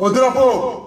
Au drapeau.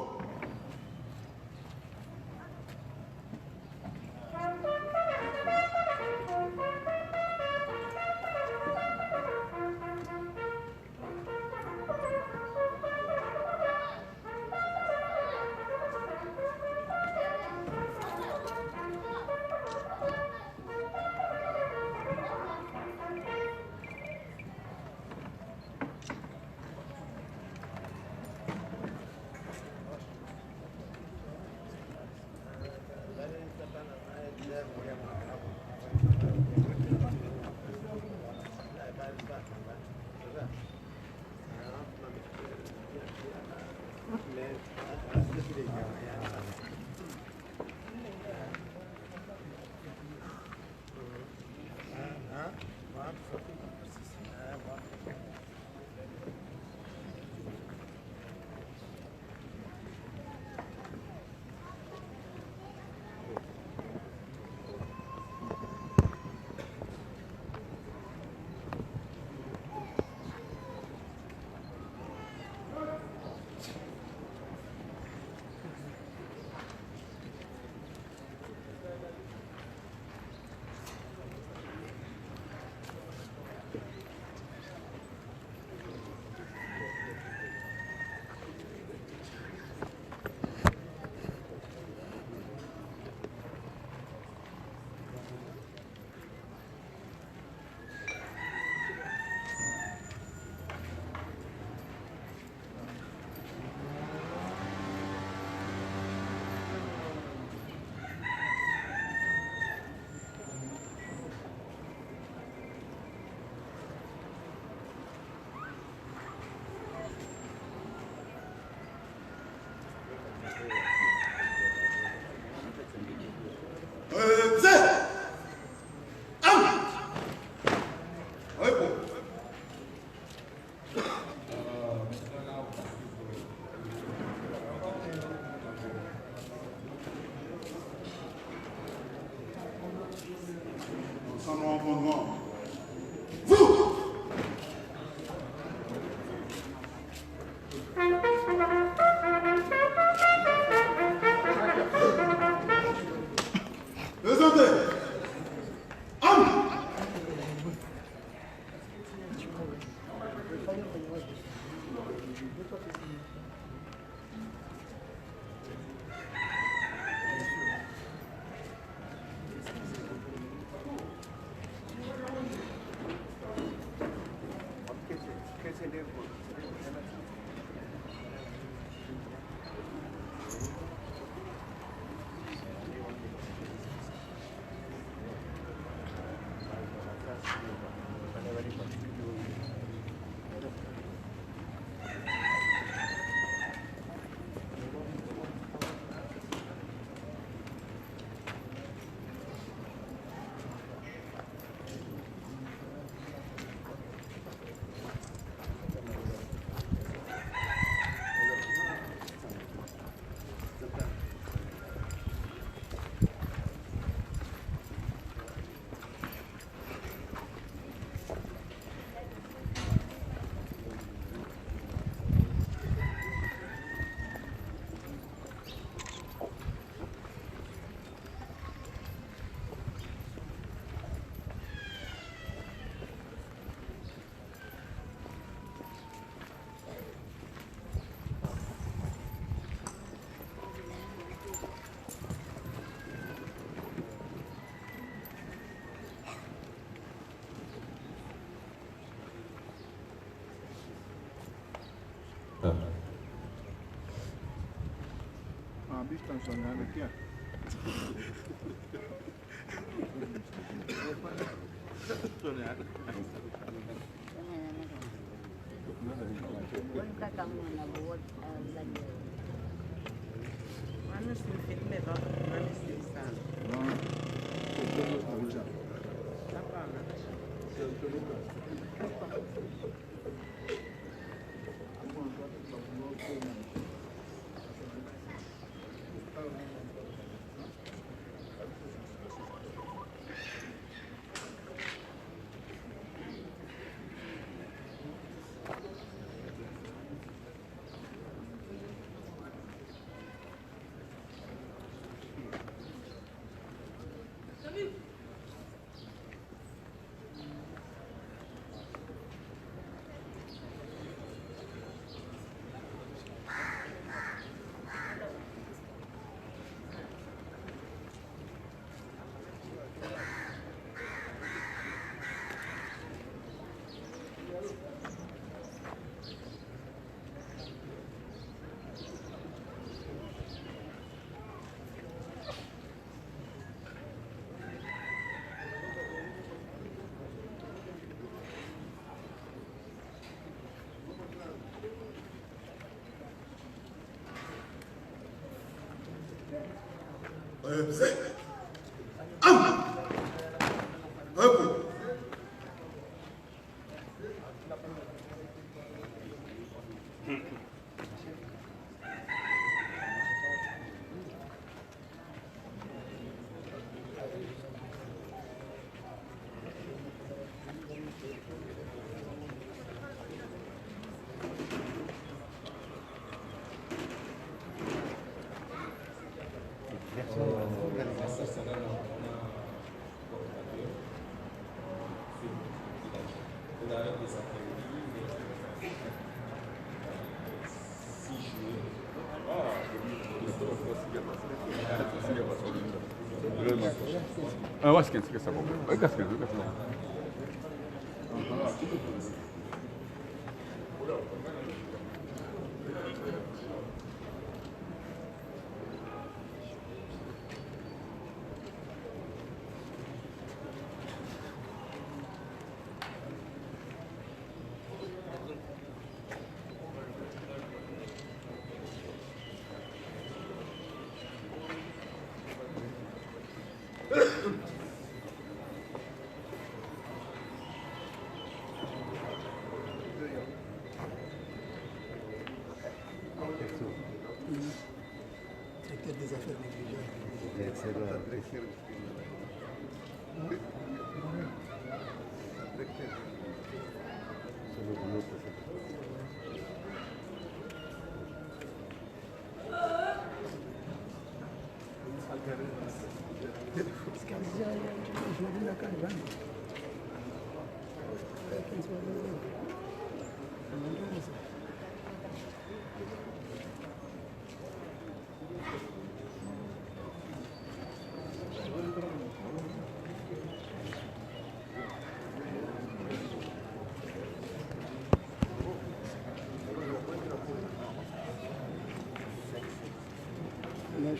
Eu acho que essa bomba. Vai gastar, vai gastar.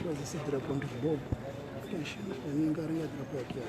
choisi esse drapo muito bom. A minha garinha drapo aqui.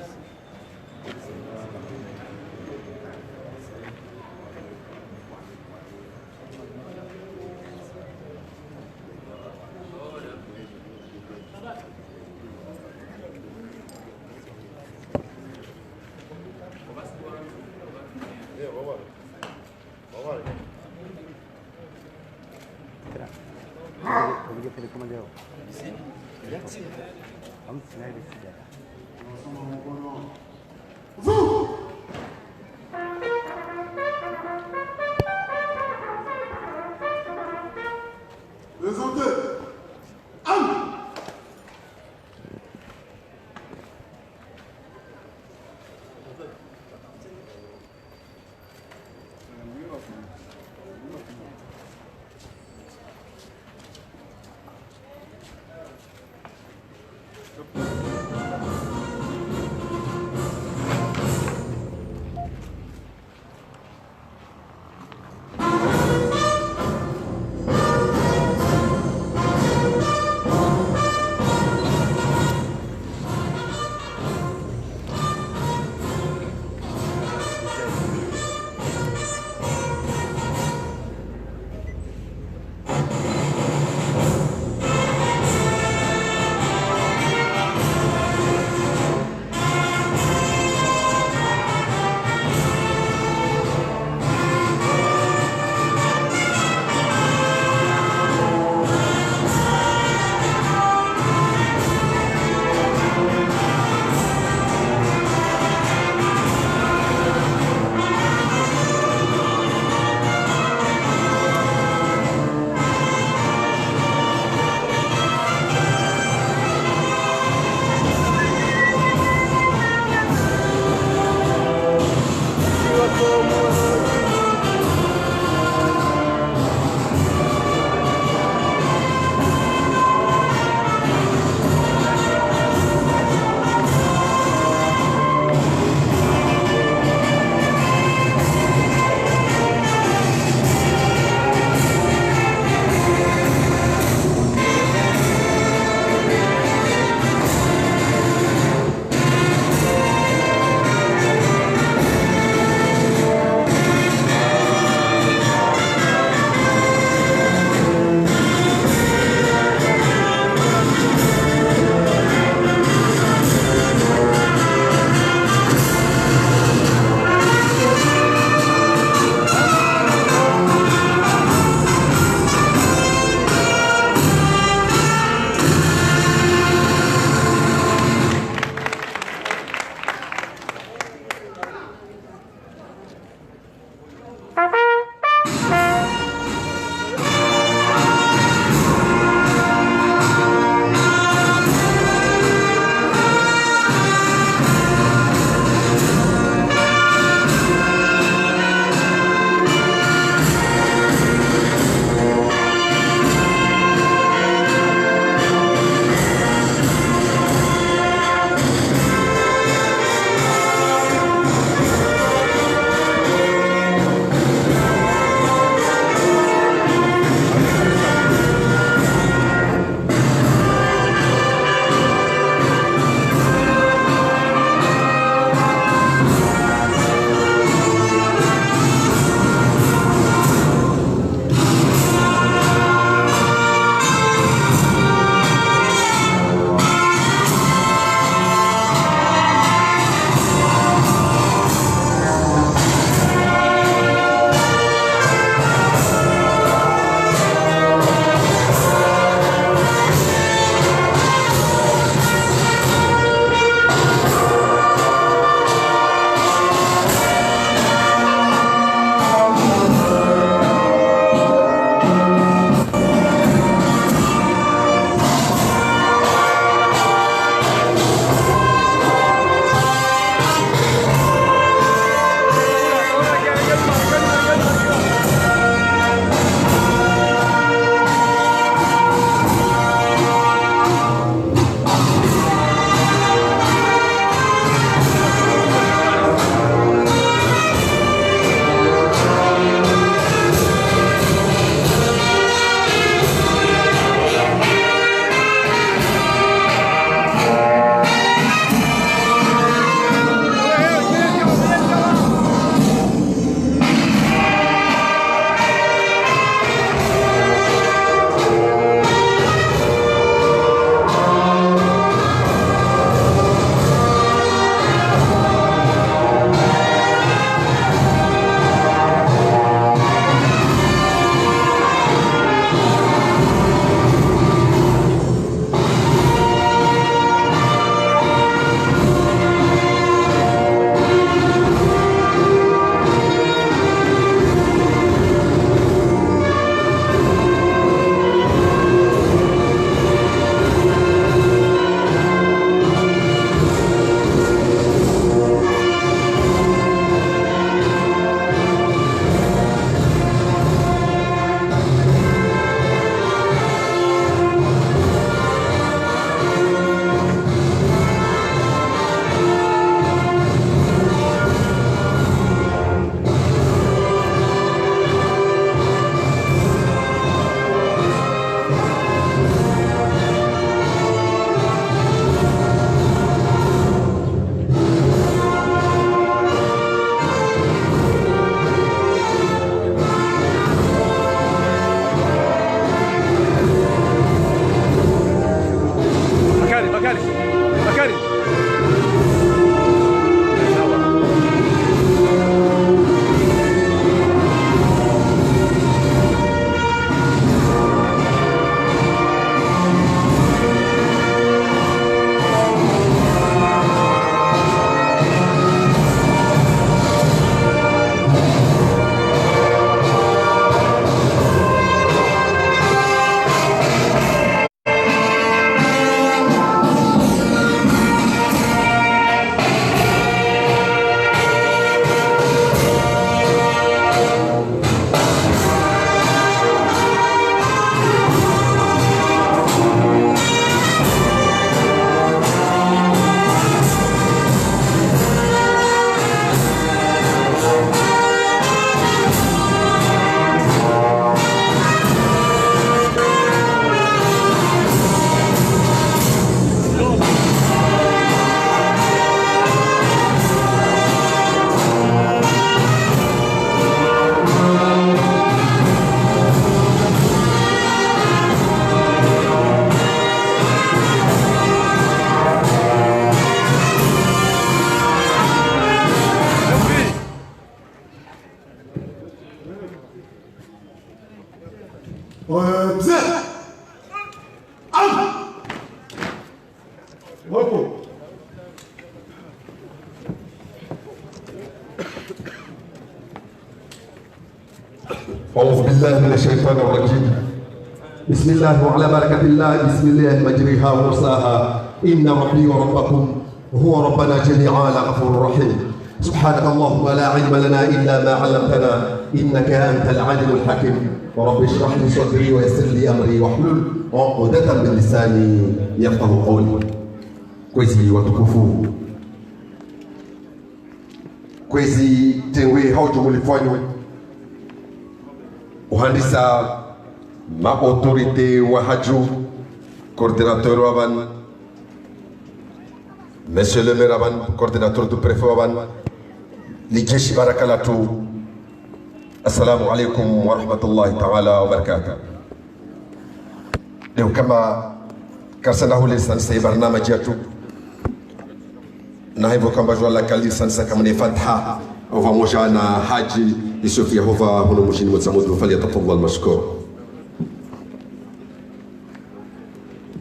أعوذ بالله من الشيطان الرجيم. بسم الله وعلى بركة الله. بسم الله مجريها ومرساها. إن ربي وربكم هو ربنا جميعا لغفور رحيم. سبحانك اللهم لا علم لنا إلا ما علمتنا إنك أنت العليم الحكيم. ورب اشرح لي صدري ويسر لي أمري واحلل عقدة من لساني يفقه قولي. Kwezi watukufu, kwezi tengwe haujumulifanywe uhandisa ma autorité wa haju coordinateur waban monsieur le maire waban coordinateur du préfet waban lijeshi barakalatu. Assalamu alaikum wa rahmatullahi ta'ala wa barakatuh. Leo kama karsanahu lisansa barnamaji yetu na hivyo kwamba jua la kali sansa kama ni fatha pamoja na haji Yusuf Yehova huno mjini Mozambique. Falyatafadhal mashkur.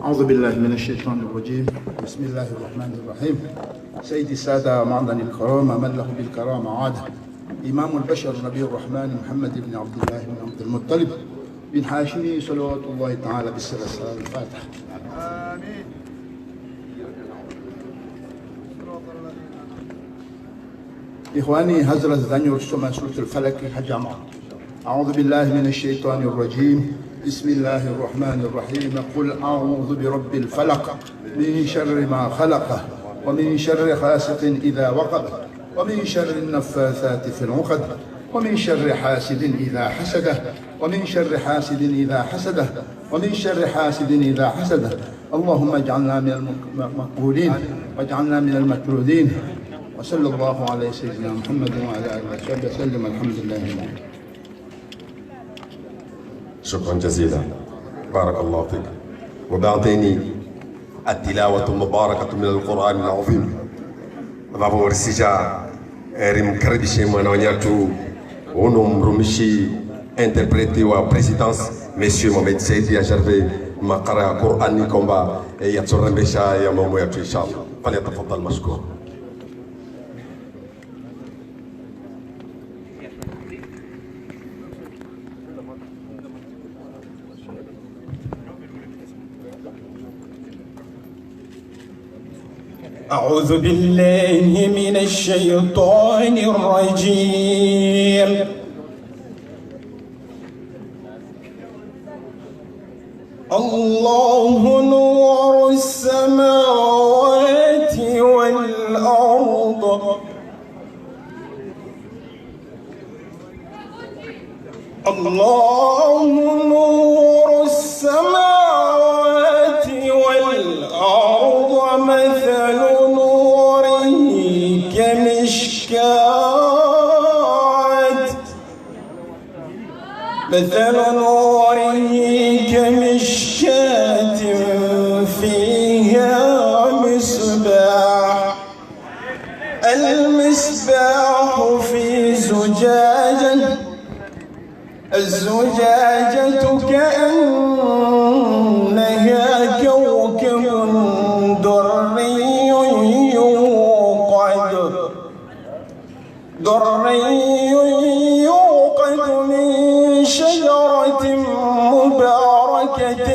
أعوذ بالله من الشيطان الرجيم. بسم الله الرحمن الرحيم. سيدي السادة معدن الكرامة من له بالكرامة عادة، إمام البشر نبي الرحمن محمد بن عبد الله بن عبد المطلب بن هاشم صلوات الله تعالى بالسلام. الفاتحة. آمين. إخواني هزرة ذنيور سمع سورة الفلك حجمع. أعوذ بالله من الشيطان الرجيم. بسم الله الرحمن الرحيم. قل أعوذ برب الفلق من شر ما خلق ومن شر غاسق إذا وقب ومن شر النفاثات في العقد ومن شر حاسد إذا حسده ومن شر حاسد إذا حسده ومن شر حاسد إذا حسده. اللهم اجعلنا من المقبولين واجعلنا من المكرودين. وصلى الله على سيدنا محمد وعلى آله وصحبه وسلم. الحمد لله. شكرا جزيلا، بارك الله فيك. وبعدين التلاوة المباركة من القرآن العظيم. بابا ورسيجا ريم كربيشي مانوانياتو ونوم رومشي انتربريتي وبريزيدانس مسيو محمد سيدي أجربي مقرأ قرآن كومبا يتصرم بشا يا مامو ياتو إن شاء الله. فليتفضل مشكور. أعوذ بالله من الشيطان الرجيم. الله نور السماوات والأرض. الله نور السماوات والأرض. مثل نوره كمشكاة. مثل نوره كمشكاة فيها مصباح. المصباح في زجاجة. الزجاجة كأنها كوكب دري يوقد من شجرة مباركة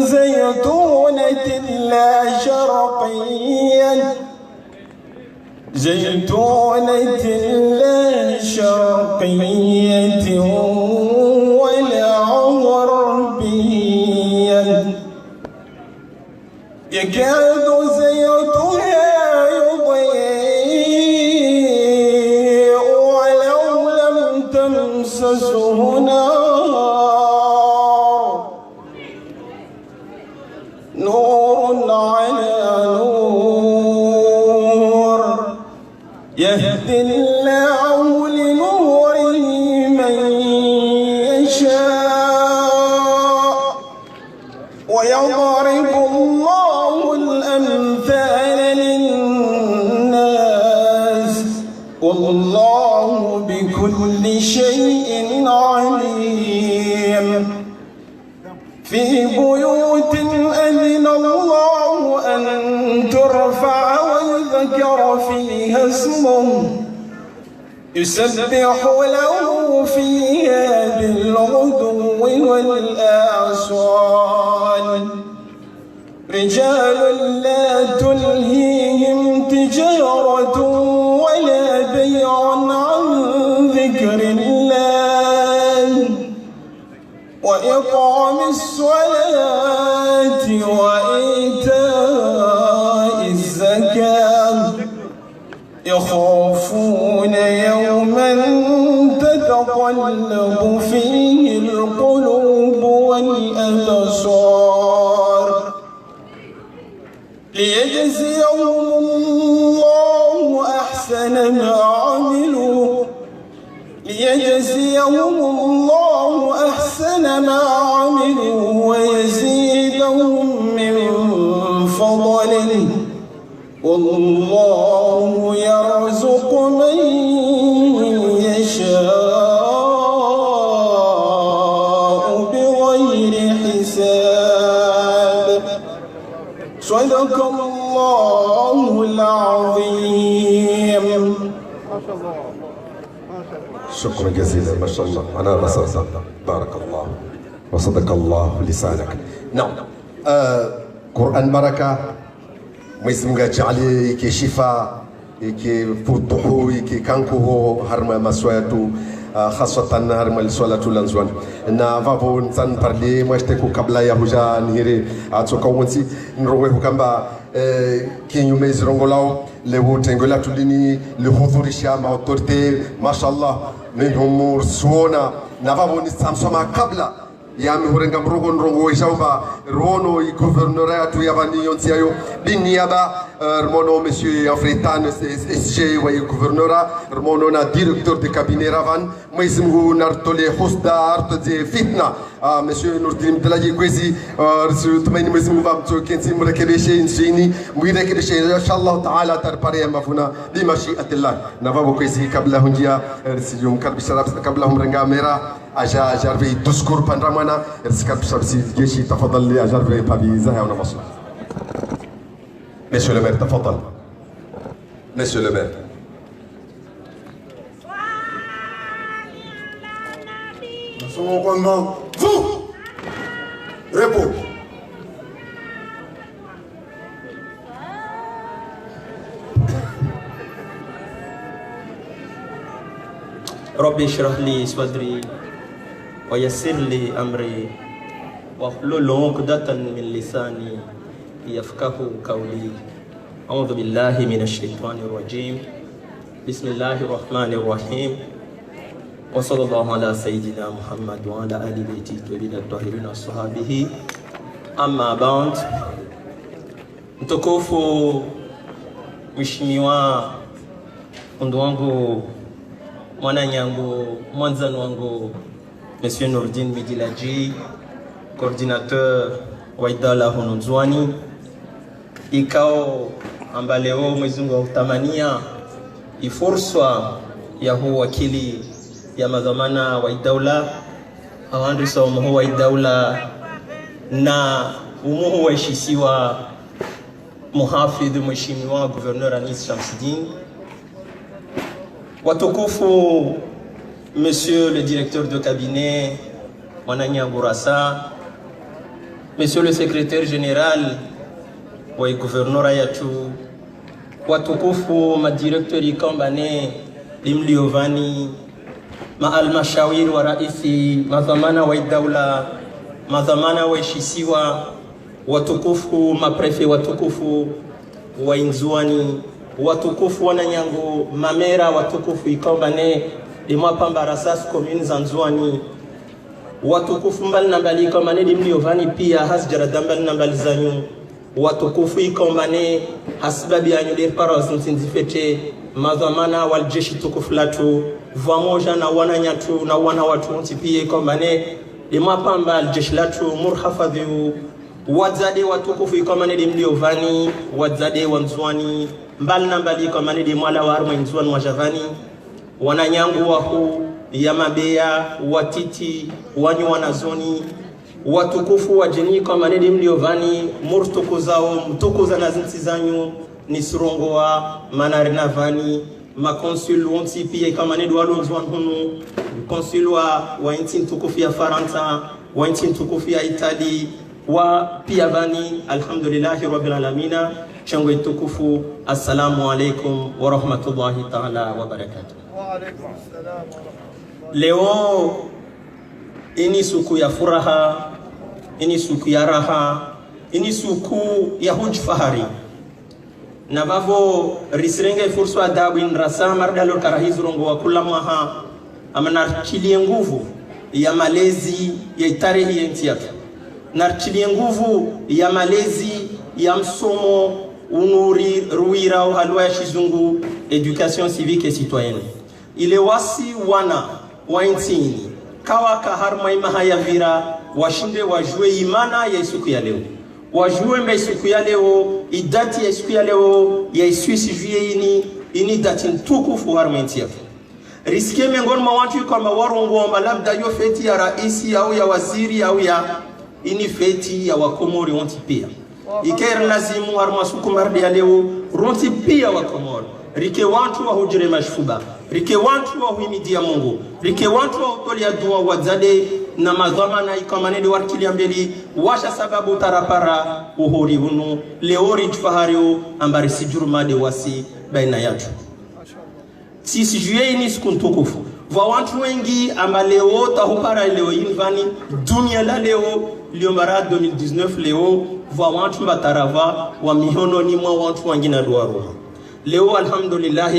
زيتونة لا شرقية ولا غربية يكاد زيتها يضيء ولو لم تمسسه نور على نور يهدي الله لنوره من يشاء ويضرب الله الأمثال للناس والله بكل شيء عليم. في بيوت أذن الله أن ترفع ويذكر فيها اسمه يسبح له فيها بالغدو والآصال رجال لا تلهيهم تجارة ولا بيع عن ذكر الله وإقام الصلاة وإيتاء الزكاة يخافون يوما تتقلب فيه القلوب والأبصار ليجزيهم الله أحسن ما عملوا ويزيدهم من فضله والله يرزق من يشاء بغير حساب صدق الله العظيم. شكرا جزيلا ما شاء الله. أنا بصرت بارك الله وصدق الله لسانك. نعم قرآن بركة ميسمغا جعلي كي شفاء كي فتحو كي كانكو هرما مسويتو خاصة هرما الصلاة لنزوان نا فافو نسان برلي مشتكو قبل يهوجا نهيري أتوقع ونسي نروي كمبا كي يوميز رونغولاو لهو تنغولا توليني لهو ثوريشيا ما أوتورتي ما شاء الله منهم مرسونا نفافو نسام سما قبل yami horengam rogon rongo ishauba rono i gouverneur tu yabani yonsiayo binyaba mono monsieur Afritan SG wa gouverneur mono na directeur de cabinet ravan moismou nartole hosda artje fitna monsieur Nurdin Delaji Kwesi su tmani moismou bam to kensi murakebeshe insini muirekebeshe inshallah taala tarpare mafuna bi mashiatillah navabo kwesi kabla hunjia rsium karbisharab kabla humrenga mera أجا أجربي تذكر بانرامانا إرسكاب شمسي جيشي تفضل لي أجربي بابي زهاي ونمصر. Monsieur le maire تفضل. Monsieur le maire. Son commandement, vous, repos. ربي اشرح لي صدري ويسر لي أمري واحلل عقدة من لساني يفقه قولي أعوذ بالله من الشيطان الرجيم بسم الله الرحمن الرحيم وصلى الله على سيدنا محمد وعلى آل بيته الطيبين الطاهرين وصحبه أما بعد. Mtukufu Mheshimiwa Mundu wangu mwana nyangu mwanzani wangu Monsieur Nurdin Midilaji, coordinateur wa idara Hununzwani, ikao ambaleo Mwenyezi Mungu utamania ifursa ya huu wakili ya madhamana wa idawla awandisa umuhu wa idawla na umuhu wa ishisiwa muhafidhu Mheshimiwa Gouverneur Anis Shamsuddin, watukufu Monsieur le directeur de cabinet Mwananya Bourassa, Monsieur le secrétaire général wa gouverneur yatu, watukufu madirektori kambane limliovani maalmashawiri wa raisi madhamana wa idawla madhamana wa ishisiwa, watukufu maprefe, watukufu wa Inzwani, watukufu wananyango mamera, watukufu ikambane limwa pamba rasas commune za Nzwani, watukufu mbali na mbali ikambane limliovani pia hasjara dambali na mbali zanyu, watukufu ikambane hasbabi yanyu lerparos nsinzifete madhamana wal jeshi tukufu latu vamoja na wananyatu na wana watu ntipie ikambane limwa pamba al jeshi latu murhafadhu wadzade watukufu ikamane limliovani wadzade wa Nzwani mbali na mbali ikamane limwala wa armwe Nzwani wa Javani wananyangu wahu ya mabeya watiti wanyu wanazoni watukufu wa jeni kwa manedi mliovani murtukuzao mtukuza na zinti zanyu nisrongoa manarina vani makonsul wonti pia kama manedi walonzwan hunu konsul wa inti tukufu ya Faransa wa inti tukufu ya Itali wa pia vani alhamdulillahi rabbil alamina shangwe tukufu assalamu alaikum wa rahmatullahi ta'ala wa barakatuh. Wa alaikum assalam wa rahmatullahi. Leo ini suku ya furaha, ini suku ya raha, ini suku ya hujfahari. Na vavo risirenge fursu adabu in rasa mardalo karahizrongo wa kula mwaha amanarchilie nguvu ya malezi ya itarehi ya nchi yake. Narchilie nguvu ya malezi ya msomo unuri ruira au halwa ya shizungu education civique et citoyenne. Ile wasi wana wa nchini kawa kaharma imaha ya vira washinde wajue imana ya siku ya leo, wajue mbe siku ya leo idati ya siku ya leo ya Iswisi juye ini dati ntukufu harma nchi yake. Riske miongoni mwa watu kama warongo labda yo feti ya raisi au ya waziri au ya ini feti ya wakomori wanti pia ikera lazimu harma suku mardi ya leo ronti pia wakomori rike watu wa hujire mashfuba, rike watu wa huimidia Mungu, rike watu wa utolia dua wazade na mazamana ikamanedi warkilia mbeli washa sababu tarapara uhori hunu leori jfahario ambari sijurumade wasi baina yatu. Sisi juye ini siku ntukufu wa watu wengi amba leo tahupara leo invani dunia la leo liomara 2019 leo wa watu batarava wa mihono ni mwa watu wangina duaruha. Leo alhamdulillah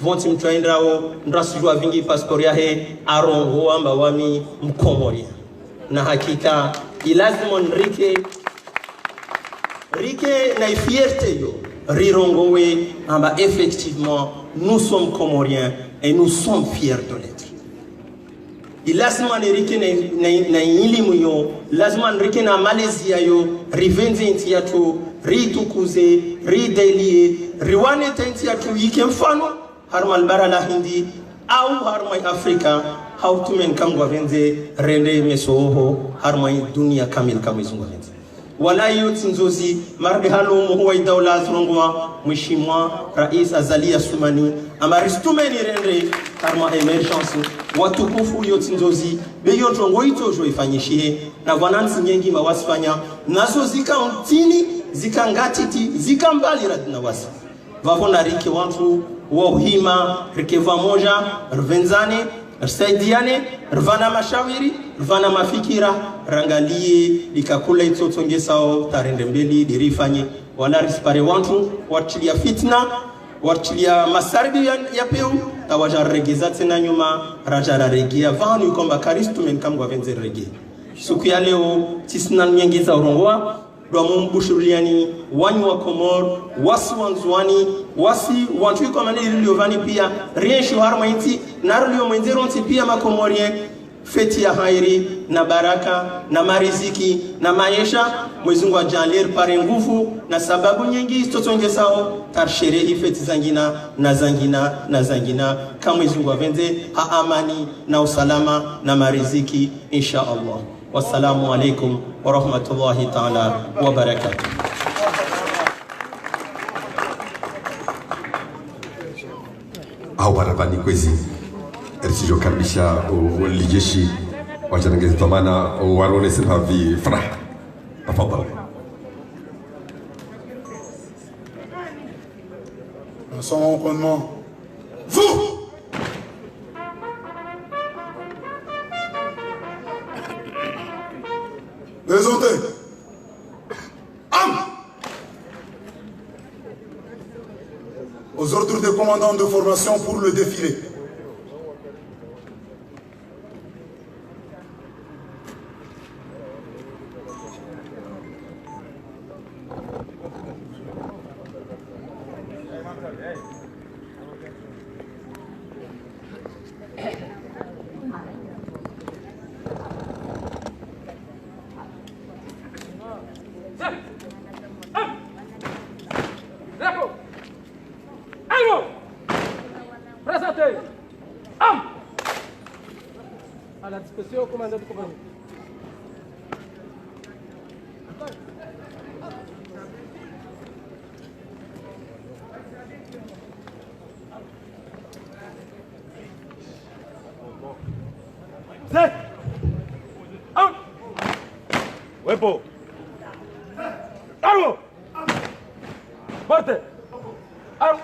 vonti mtwaindrao ndrasujua vingi passport yahe arongo amba wami mkomoria na hakika ilazimo rike na fierté yo rirongowe amba effectivement nous sommes comoriens et nous sommes fiers de l'être. Ilazima rike na ilimu yo, lazima rike na Malaysia yo rivenzi nti yatu ritukuze ridelie riwane tenti yatu yike mfano harmal bara la hindi au harmai Afrika hautumen kamgwa venze rende mesoho harmai dunia kamil kamizungwa venze wala yote nzozi marde halo muhuwa idawla zurongwa mheshimiwa Rais Azali Assoumani amaristumeni rende harma emergence watukufu yote nzozi beyo ntongo itojo ifanyishie na vanansi nyengi mawasifanya nazo zika untini zika ngatiti zika mbali radina wasi vavona rike watu wauhima rike vamoja rvenzanersaidiane rvana mashawiri rvana mafikira rangalie likakula itotonge sao tarende mbeli dirifanye wala rispare watu watilia fitna watilia masarbi ya peu tawaja regeza tena nyuma rajara regia vanu kwamba karistu menkamgwa venze regia siku ya leo tisina nyengeza urongoa dwa mbushuliani wanyu wa Komor wasi wanzuani wasi wantu kwa manili liovani pia rienshu harma inti narulio mwenzero nti pia makomorien feti ya hairi na baraka na mariziki na maisha mwezungu wa janler pare nguvu na sababu nyingi totonge sao tarsherehi feti zangina na zangina na zangina kama mwezungu wa venze ha amani na usalama na mariziki insha Allah. Wassalamu alaikum wa rahmatullahi ta'ala wa barakatuh. Hawaravani kwezi erisijo karbisha lijeshi wajanangezi tomana warone sirhavi farah tafadhal. Son rendement. Vous présentez. Aux ordres des commandants de formation pour le défilé. À la disposition au commandant de compagnie. Set. Out. Huevo. Largo. Fuerte. Out.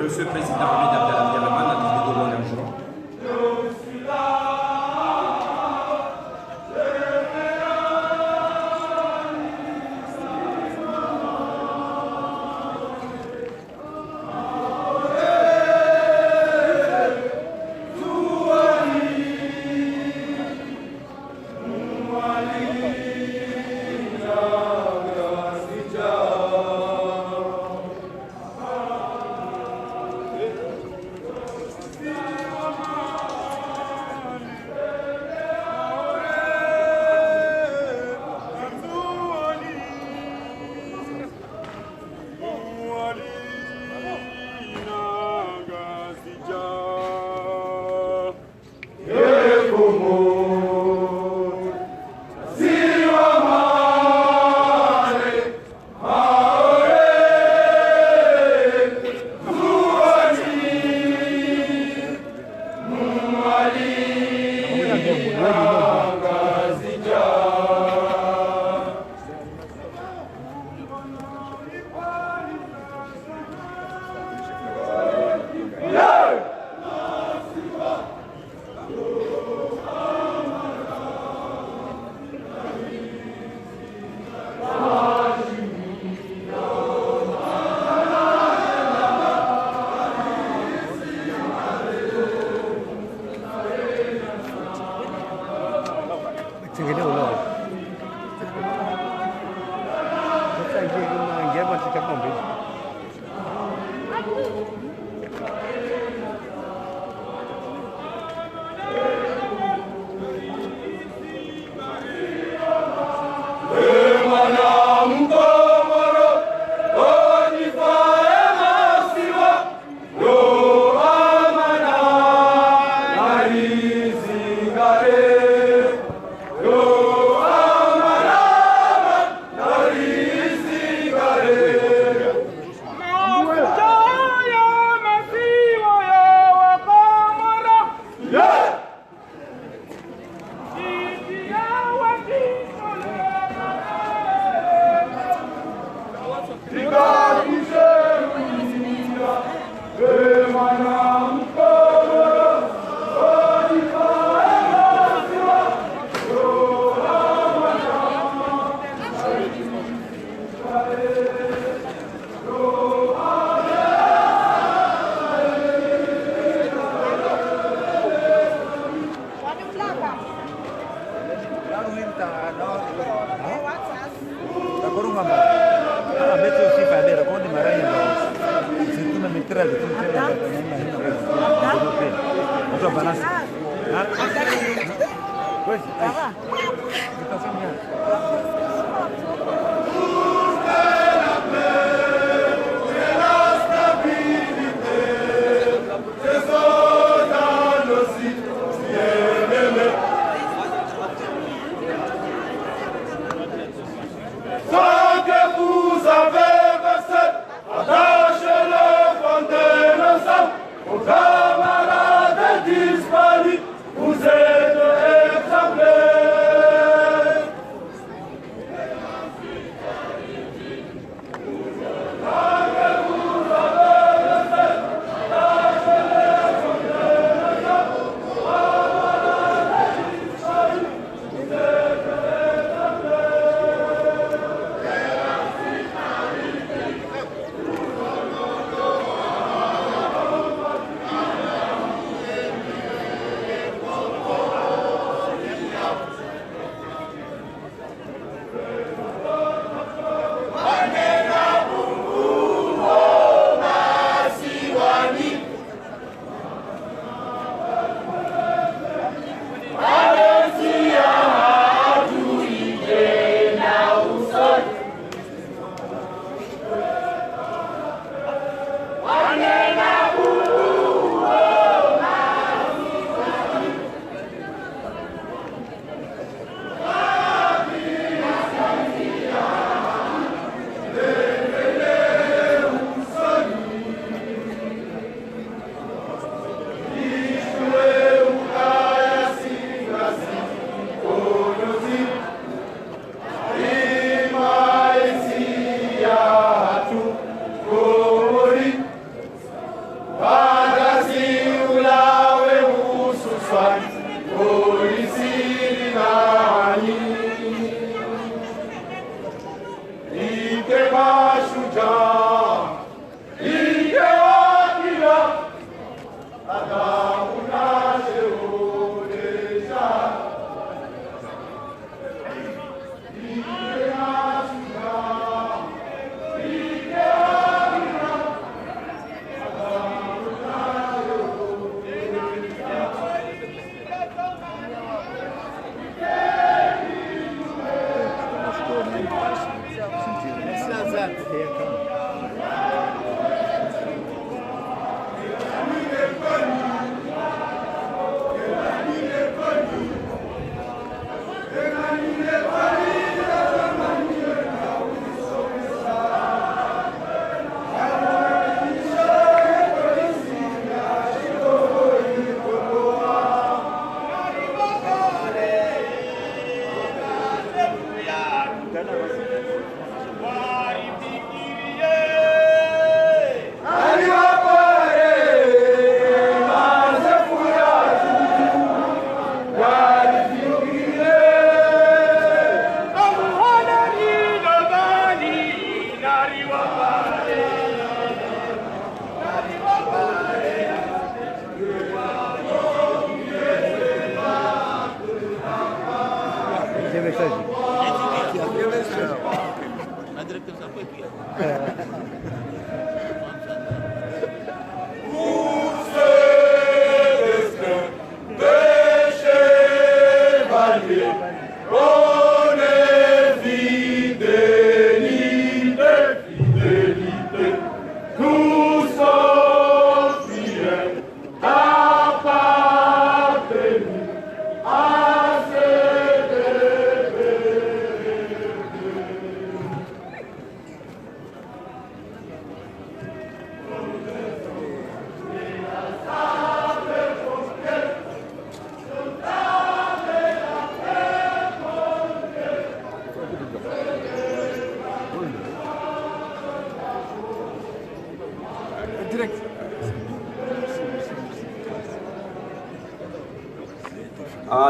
le feu président Ahmed Abdallah Abdelrahman a dit de Gabon un jour.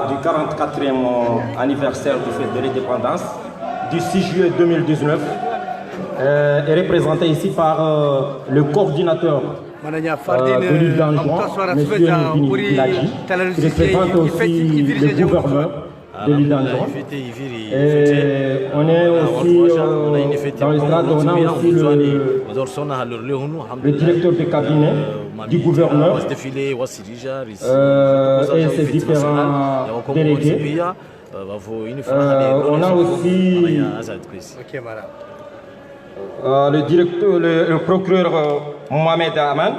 Du 44e anniversaire du fête de l'indépendance du 6 juillet 2019 est représenté ici par le coordinateur de l'île d'Anjouan, M. Ndini Piladji, qui représente aussi le gouverneur de l'Idanjon. Et on est aussi dans le stade, on a aussi le directeur de cabinet du gouverneur et ses différents délégués. On a aussi le procureur Mohamed Aman.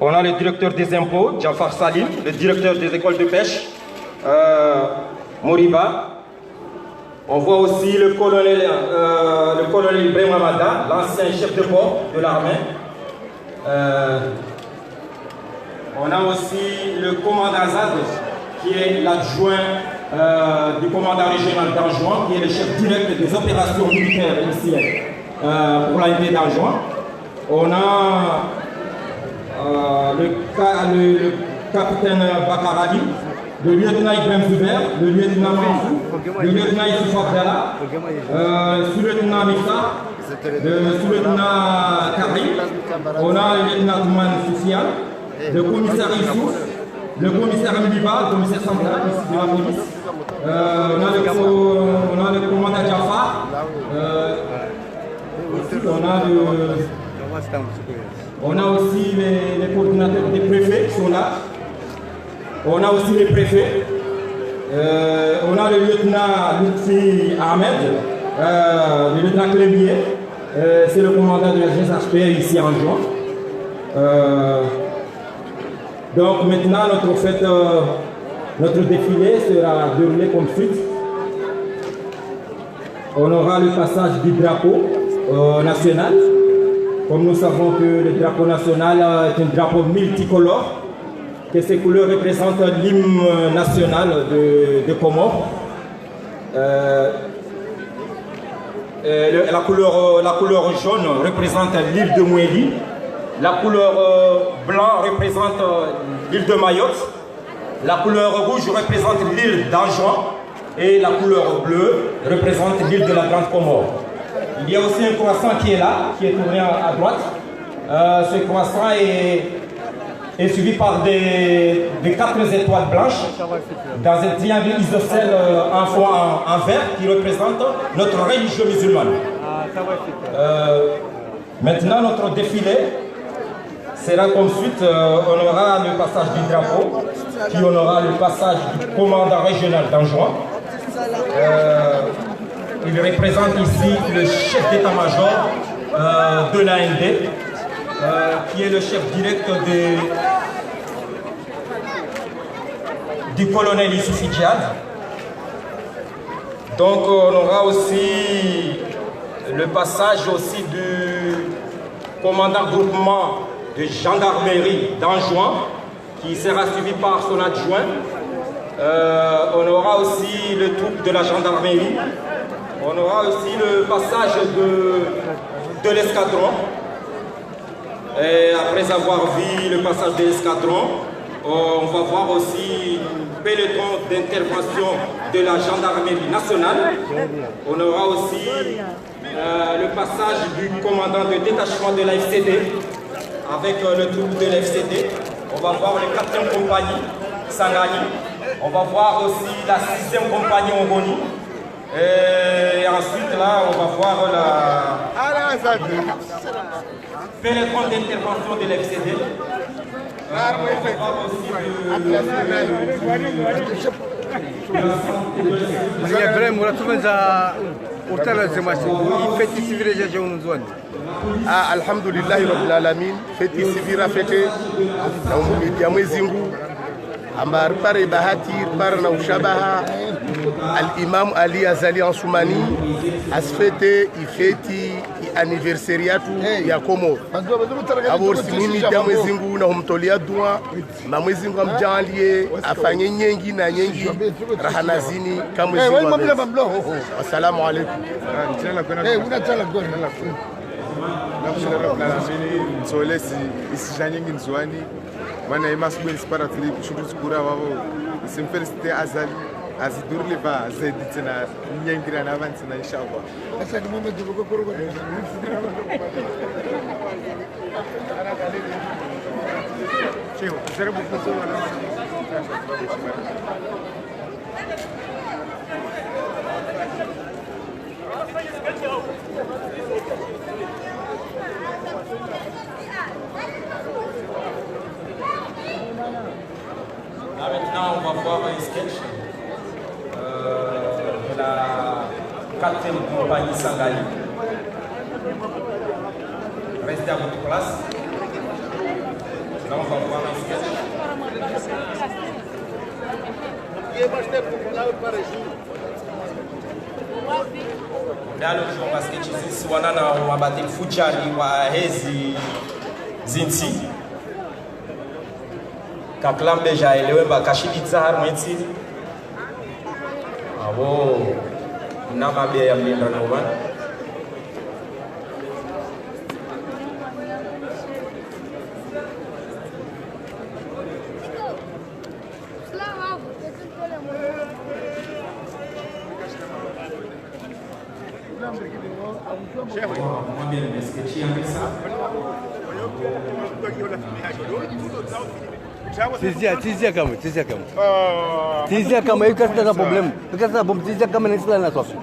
On a le directeur des impôts, Jafar Salim, le directeur des écoles de pêche, Moriba. On voit aussi le colonel Ibrahim Amada, l'ancien chef de bord de l'armée. On a aussi le commandant Zad, qui est l'adjoint du commandant régional d'Anjouan, qui est le chef direct des opérations militaires ici pour l'AID d'Anjouan. On a le capitaine Bakarali, le lieutenant Ibrahim Zuber, le lieutenant Mahfou, le lieutenant Issif Abdallah, sous-lieutenant Mifta, le sous-lieutenant Kari, on a le lieutenant Touman Soufiane, le commissaire Issouf, le commissaire Miliba, le commissaire central ici de la police, on a le commandant Jafar, on a aussi les coordinateurs des préfets qui sont là. On a aussi les préfets. On a le lieutenant Lutfi Ahmed, le lieutenant Clémier. C'est le commandant de la GSHP ici en juin. Donc maintenant, notre défilé sera déroulé comme suit. On aura le passage du drapeau national. Comme nous savons que le drapeau national est un drapeau multicolore, que ces couleurs représentent l'hymne national de Comores. La couleur jaune représente l'île de Mouéli, la couleur blanc représente l'île de Mayotte, la couleur rouge représente l'île d'Anjouan et la couleur bleue représente l'île de la Grande Comore. Il y a aussi un croissant qui est là, qui est tourné à droite. Ce croissant est suivi par des 4 étoiles blanches dans un triangle isocèle en vert qui représente notre religion musulmane. Maintenant, notre défilé sera comme suite. On aura le passage du drapeau, puis on aura le passage du commandant régional d'Anjouan. Il représente ici le chef d'état-major de l'AND, qui est le chef direct du colonel Youssouf Djihad. Donc on aura aussi le passage aussi du commandant groupement de gendarmerie d'Anjouan, qui sera suivi par son adjoint. On aura aussi le troupe de la gendarmerie. On aura aussi le passage de l'escadron. Et après avoir vu le passage de l'escadron, on va voir aussi un peloton d'intervention de la gendarmerie nationale. On aura aussi le passage du commandant de détachement de la FCD avec le troupe de la FCD. On va voir la 4e compagnie, Sangani. On va voir aussi la 6e compagnie Ongoni. Et ensuite, là, on va voir la pénétrante d'intervention de l'FCD. On va voir aussi alhamdulillahi rabbil alamin feti sivira fete na umidi ya mwezi ngu ambar pare bahati par na ushabaha al-imam Ali Azali Ansoumani asfete ifeti anniversariatu ya Komoro abor simimi ya mwezi ngu na humtolia dua na mwezi ngu amjalie afanye nyengi na nyengi rahanazini kama mwezi ngu. Assalamu alaikum. Nsolesi isijanyengi nzwani mana imasubeni siparatili kushukura wavo simfelicite Azali azidurle ba zeditsena nyengira na vantsena inshallah. Asa ni mama jibuko koroko. Cheo, zero buko 4e compagnie Sangali. Restez à votre place. Là, on va voir un sketch. Ndalo jonga sketch sisi wanana wabati fujali wa hezi zinti kaklambe jaelewe bakashidi tsahar mwetsi abo nama be ya mlinda noman Tizia kama. Tizia kama, hiyo kata problem. Kata bomb tizia kama ni sala na sofi.